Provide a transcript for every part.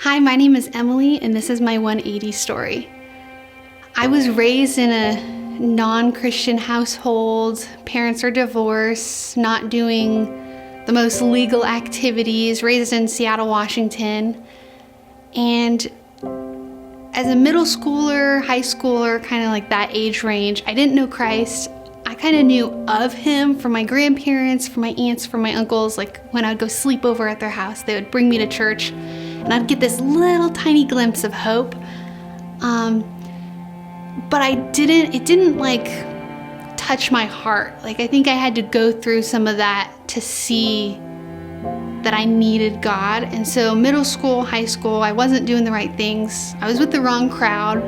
Hi, my name is Emily, and this is my 180 story. I was raised in a non-Christian household. Parents are divorced, not doing the most legal activities, raised in Seattle, Washington. And as a middle schooler, high schooler, kind of like that age range, I didn't know Christ. I kind of knew of him from my grandparents, from my aunts, from my uncles. Like when I'd go sleep over at their house, they would bring me to church and I'd get this little tiny glimpse of hope. But it didn't like touch my heart. Like I think I had to go through some of that to see that I needed God. And so middle school, high school, I wasn't doing the right things. I was with the wrong crowd.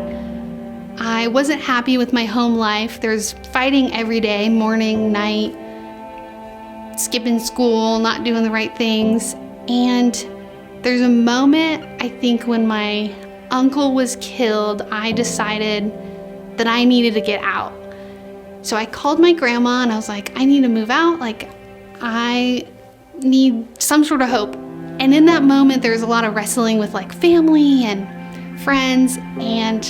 I wasn't happy with my home life. There's fighting every day, morning, night, skipping school, not doing the right things. And there's a moment, I think, when my uncle was killed, I decided that I needed to get out. So I called my grandma and I was like, I need to move out. Like, I need some sort of hope. And in that moment, there was a lot of wrestling with like family and friends. And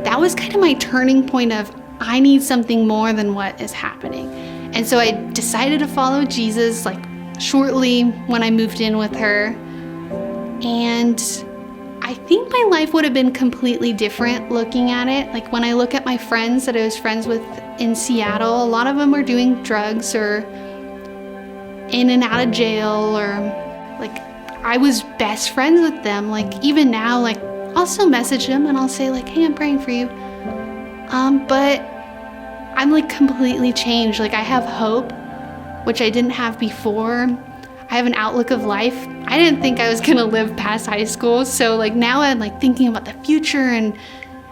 that was kind of my turning point of, I need something more than what is happening. And so I decided to follow Jesus like shortly when I moved in with her. And I think my life would have been completely different looking at it. Like when I look at my friends that I was friends with in Seattle, a lot of them were doing drugs or in and out of jail, or like I was best friends with them. Like even now, like I'll still message them and I'll say like, hey, I'm praying for you. But I'm like completely changed. Like I have hope, which I didn't have before. I have an outlook of life. I didn't think I was gonna live past high school. So like now I'm like thinking about the future and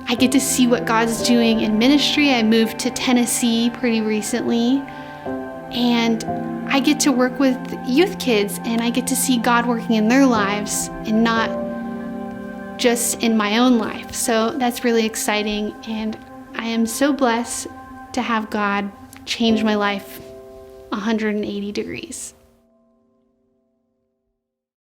I get to see what God's doing in ministry. I moved to Tennessee pretty recently and I get to work with youth kids and I get to see God working in their lives and not just in my own life. So that's really exciting. And I am so blessed to have God change my life 180 degrees.